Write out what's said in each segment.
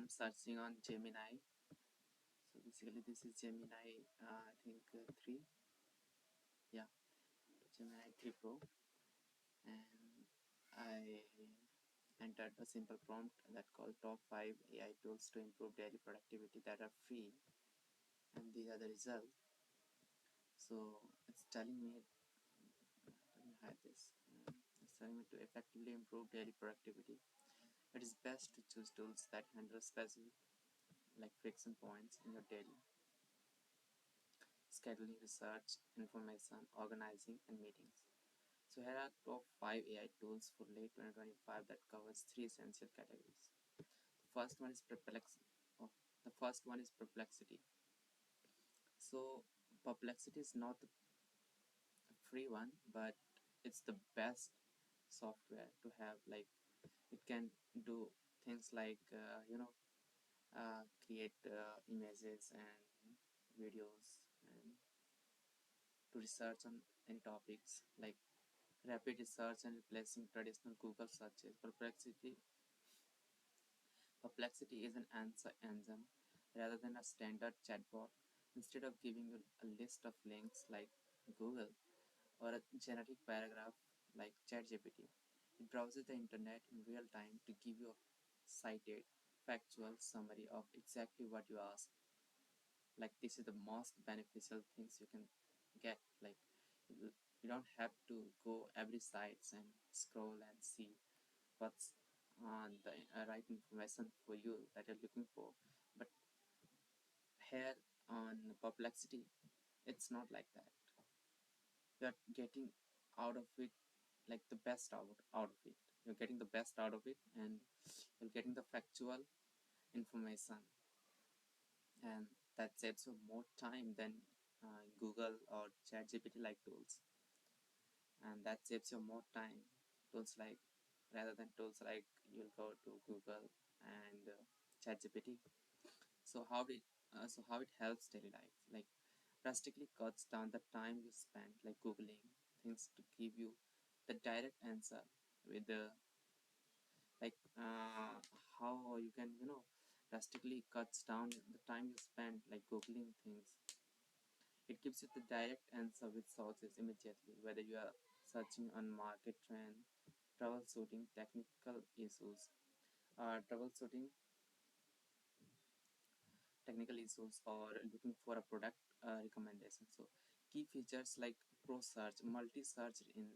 I'm searching on Gemini. So basically this is Gemini, I think 3. Yeah, Gemini 3 Pro. And I entered a simple prompt that called top 5 AI tools to improve daily productivity that are free, and these are the results. So it's telling me, let me hide this. It's telling me to effectively improve daily productivity. It is best to choose tools that handle specific like friction points in your daily scheduling, research, information, organizing, and meetings. So here are top 5 AI tools for late 2025 that covers 3 essential categories. The first one is Perplexity. So Perplexity is not the free one, but it's the best software to have. Like it can do things like create images and videos, and to research on any topics like rapid research and replacing traditional Google searches. Perplexity is an answer engine rather than a standard chatbot. Instead of giving you a list of links like Google or a generic paragraph like ChatGPT, it browses the internet in real time to give you a cited, factual summary of exactly what you ask. Like this is the most beneficial things you can get. Like you don't have to go every sites and scroll and see what's on the right information for you that you're looking for. But here on Perplexity, it's not like that. You're getting out of it like the best out of it. You're getting the best out of it, and you're getting the factual information, and that saves you more time than Google or ChatGPT like tools, and that saves you more time. Tools like rather than tools like you'll go to Google and ChatGPT. So how it helps daily life? Like drastically cuts down the time you spend like googling things to give you the direct answer with the like how you can drastically cuts down the time you spend like googling things. It gives you the direct answer with sources immediately, whether you are searching on market trend, troubleshooting troubleshooting technical issues, or looking for a product recommendation. So key features like pro search, multi search in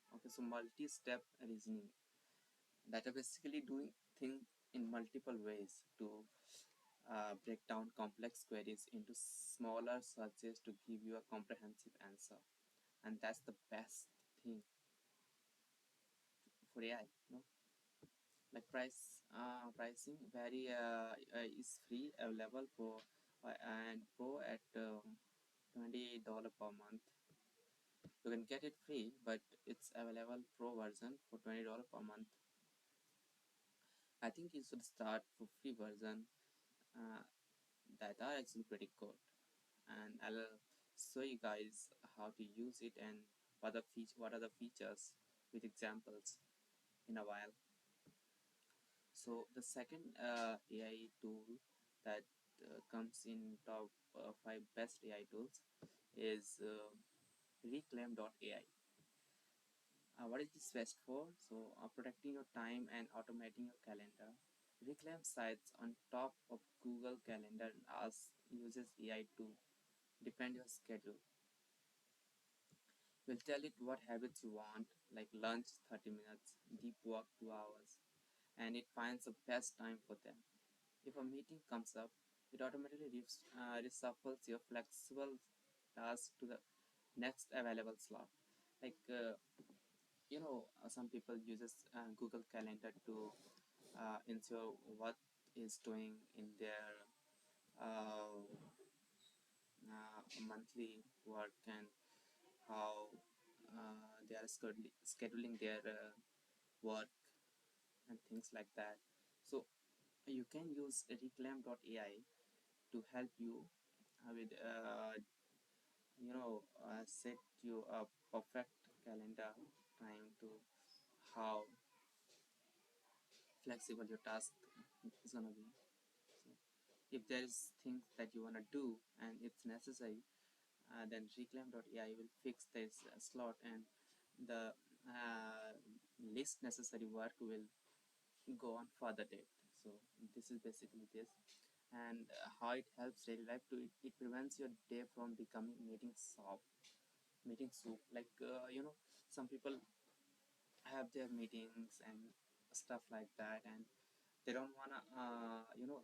okay, so multi-step reasoning, that are basically doing things in multiple ways to break down complex queries into smaller searches to give you a comprehensive answer. And that's the best thing for AI. Like pricing very is free available for and pro at $20 per month. You can get it free, but it's available pro version for $20 per month. I think you should start for free version uh, that are actually pretty good, and I'll show you guys how to use it and what are the features with examples in a while. So the second AI tool that comes in top 5 best AI tools is Reclaim.ai. What is this best for? So protecting your time and automating your calendar. Reclaim sites on top of Google Calendar as uses AI to depend your schedule. We'll tell it what habits you want, like lunch 30 minutes, deep work 2 hours, and it finds the best time for them. If a meeting comes up, it automatically reshuffles your flexible task to the next available slot. Like some people uses Google Calendar to ensure what is doing in their uh, monthly work, and how they are scheduling their work and things like that. So you can use Reclaim.ai to help you with set you a perfect calendar time to how flexible your task is gonna be. if there is things that you want to do and it's necessary, then Reclaim.ai will fix this slot, and the least necessary work will go on further date. So this is basically this, and how it helps daily life to it prevents your day from becoming meeting soup. Like some people have their meetings and stuff like that, and they don't wanna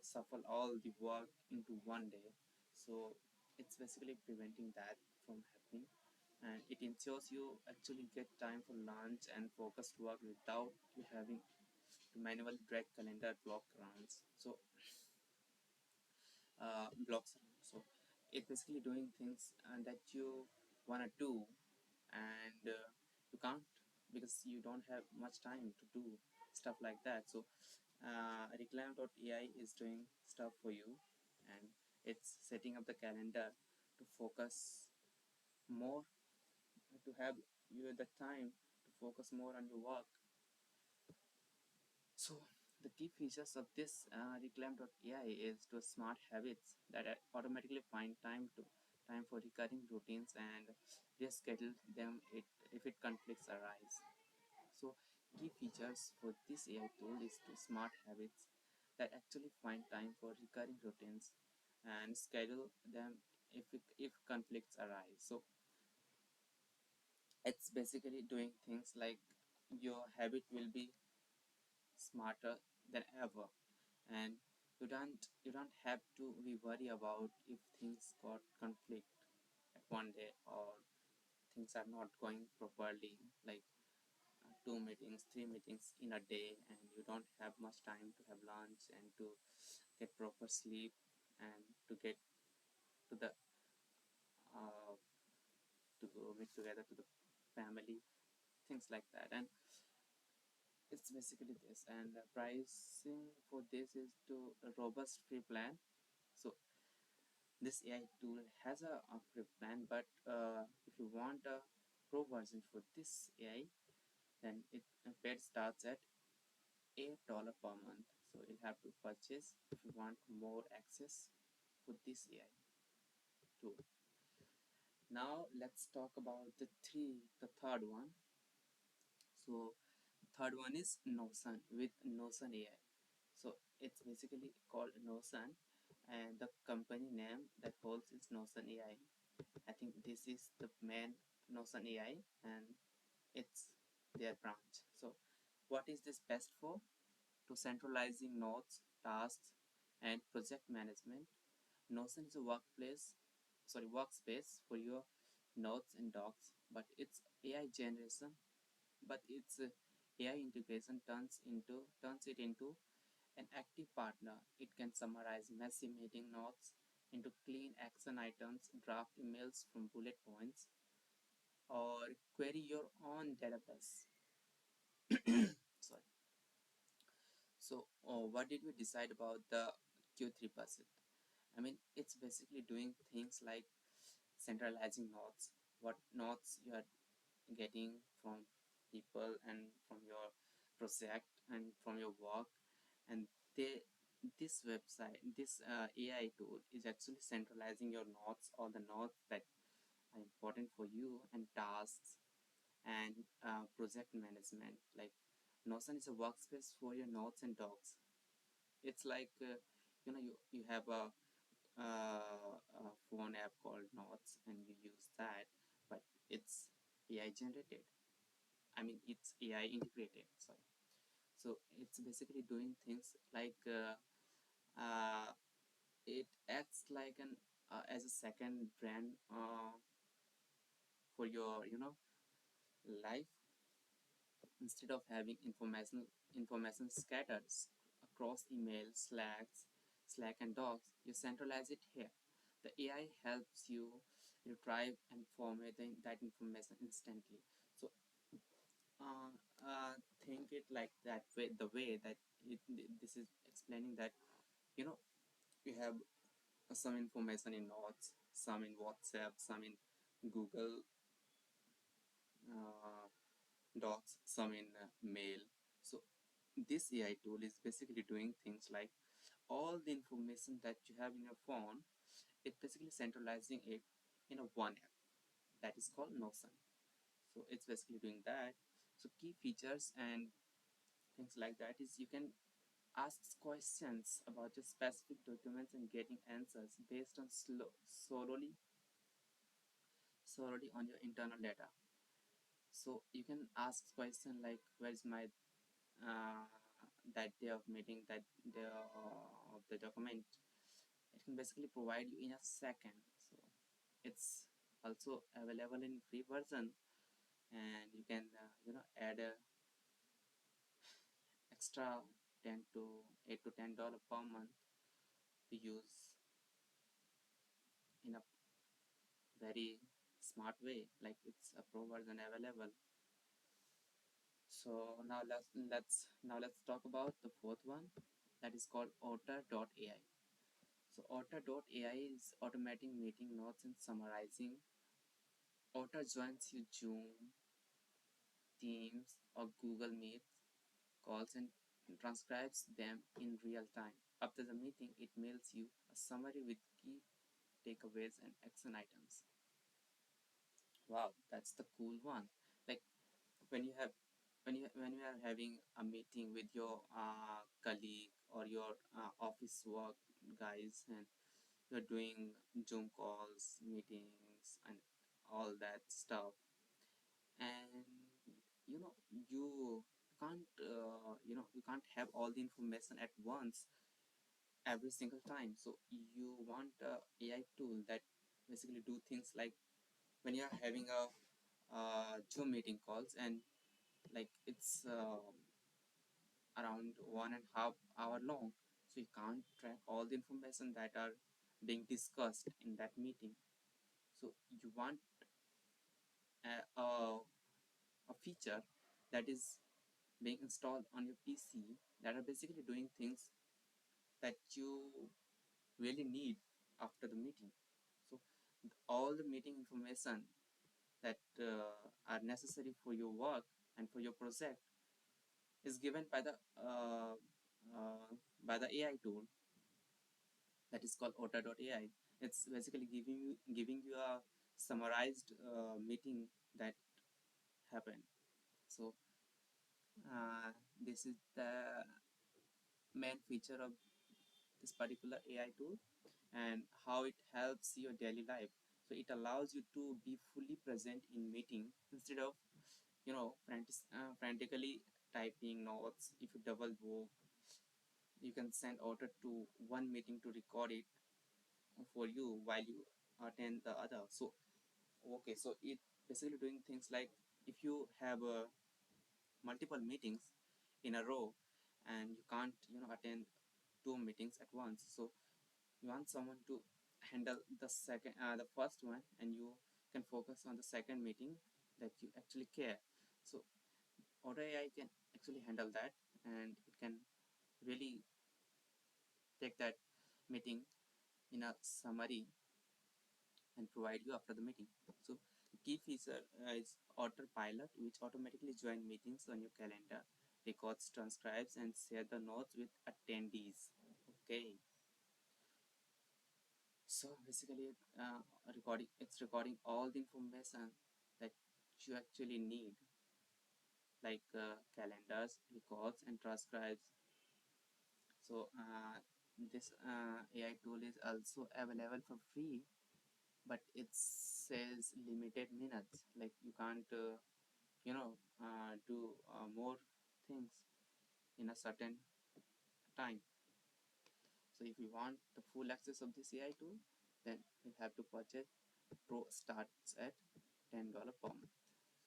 shuffle all the work into one day. So it's basically preventing that from happening, and it ensures you actually get time for lunch and focused work without you having to manually drag calendar blocks around. So it's basically doing things that you wanna do, and you can't because you don't have much time to do stuff like that. So Reclaim.ai is doing stuff for you, and it's setting up the calendar to focus more, to have you the time to focus more on your work. So the key features of this Reclaim.ai is to smart habits that automatically find time for recurring routines and reschedule them if it conflicts arise. So key features for this AI tool is to smart habits that actually find time for recurring routines and schedule them if conflicts arise. So it's basically doing things like your habit will be smarter than ever, and you don't have to be worry about if things got conflict at one day, or things are not going properly, like 2 meetings 3 meetings in a day, and you don't have much time to have lunch and to get proper sleep and to get to the to go meet together to the family, things like that. And it's basically this, and the pricing for this is to a robust free plan. So this AI tool has a free plan, but if you want a pro version for this AI, then it paid starts at $8 per month. So you'll have to purchase if you want more access for this AI tool. Now let's talk about the third one. So third one is Notion with Notion AI. So it's basically called Notion, and the company name that holds is Notion AI. I think this is the main Notion AI, and it's their branch. So what is this best for? To centralizing notes, tasks, and project management. Notion is a workspace for your notes and docs, but its AI generation, but its AI integration turns it into an active partner. It can summarize messy meeting notes into clean action items, draft emails from bullet points, or query your own database. Sorry. So, what did we decide about the Q3%? I mean, it's basically doing things like centralizing notes, what notes you are getting from people and from your project and from your work, and they this AI tool is actually centralizing your notes, all the notes that are important for you, and tasks and project management. Like Notion is a workspace for your notes and docs. It's like you have a phone app called Notes, and you use that, but it's AI generated. I mean, it's AI integrated. Sorry. So it's basically doing things like it acts like an as a second brand for your life. Instead of having information scattered across email, Slack and Docs, you centralize it here. The AI helps you retrieve and format that information instantly. So uh, think it like that way, the way that this is explaining that you know you have some information in Notes, some in WhatsApp, some in Google uh, Docs, some in mail. So this AI tool is basically doing things like all the information that you have in your phone. It's basically centralizing it in a one app that is called Notion. So it's basically doing that. So key features and things like that is you can ask questions about your specific documents and getting answers based on solely on your internal data. So you can ask question like, where is my uh, that day of meeting, that day of the document. It can basically provide you in a second. So it's also available in free version, and you can add a extra 10 to 8 to $10 per month to use in a very smart way, like it's a pro version available. So now let's talk about the fourth one, that is called Otter.ai. So Otter.ai is automating meeting notes and summarizing. Otter joins you Zoom, Teams, or Google Meet calls and transcribes them in real time. After the meeting, it mails you a summary with key takeaways and action items. Wow, that's the cool one. Like when you have when you are having a meeting with your colleague or your office work guys, and you're doing Zoom calls, meetings, and all that stuff, and you can't you can't have all the information at once every single time. So you want a AI tool that basically do things like when you are having a Zoom meeting calls, and like it's around 1.5 hour long, so you can't track all the information that are being discussed in that meeting. So you want a feature that is being installed on your PC that are basically doing things that you really need after the meeting. So all the meeting information that are necessary for your work and for your project is given uh, by the AI tool that is called Otter.ai. It's basically giving you a summarized meeting that happened. So this is the main feature of this particular AI tool and how it helps your daily life. So it allows you to be fully present in meeting instead of frantically typing notes. If you double book, you can send order to one meeting to record it for you while you attend the other. So okay, so it basically doing things like if you have multiple meetings in a row and you can't attend two meetings at once, so you want someone to handle the first one, and you can focus on the second meeting that you actually care. So Auto AI can actually handle that, and it can really take that meeting in a summary and provide you after the meeting. So the key feature is Autopilot, which automatically join meetings on your calendar, records, transcribes, and share the notes with attendees. Okay, so basically, it's recording all the information that you actually need, like calendars, records, and transcribes. So this AI tool is also available for free, but it says limited minutes. Like you can't, do more things in a certain time. So if you want the full access of this AI tool, then you have to purchase. Pro starts at $10 per month.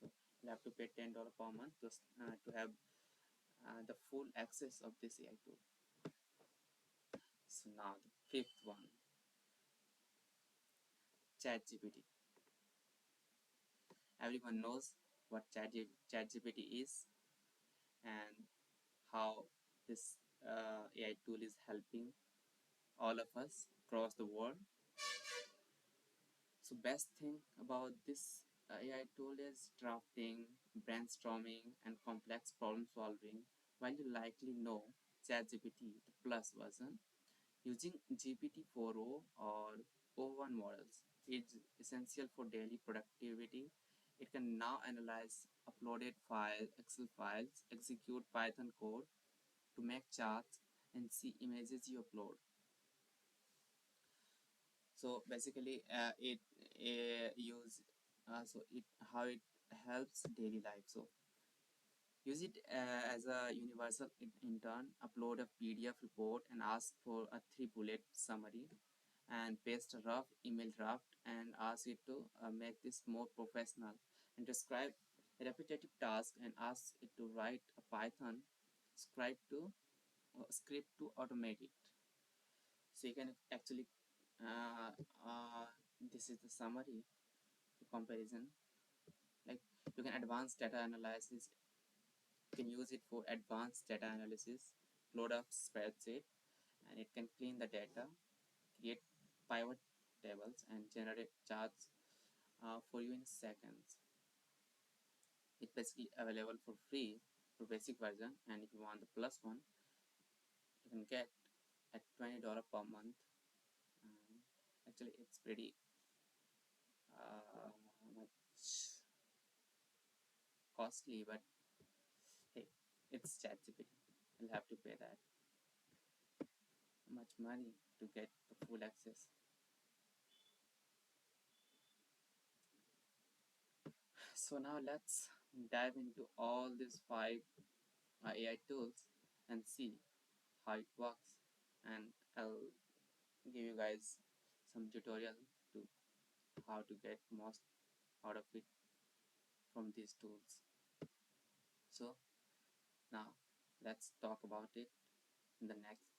So you have to pay $10 per month to have the full access of this AI tool. So now the fifth one, ChatGPT. Everyone knows what ChatGPT is and how this AI tool is helping all of us across the world. So best thing about this AI tool is drafting, brainstorming, and complex problem solving. While you likely know ChatGPT, the plus version, Using GPT-4o or O1 models is essential for daily productivity. It can now analyze uploaded Excel files, execute Python code to make charts, and see images you upload. So basically, it use so it how it helps daily life. So use it as a universal intern. Upload a PDF report and ask for a 3 bullet summary, and paste a rough email draft and ask it to make this more professional, and describe a repetitive task and ask it to write a Python script to automate it. So you can actually uh, uh, this is the summary comparison. Like, you can advanced data analysis. You can use it for advanced data analysis. Load up spreadsheet, and it can clean the data, create pivot tables, and generate charts for you in seconds. It's basically available for free for basic version, and if you want the plus one, you can get at $20 per month. Actually, it's pretty much costly, but hey, it's ChatGPT. You'll have to pay that much money to get the full access. So now let's dive into all these five AI tools and see how it works. And I'll give you guys some tutorial to how to get most out of it from these tools. So now let's talk about it in the next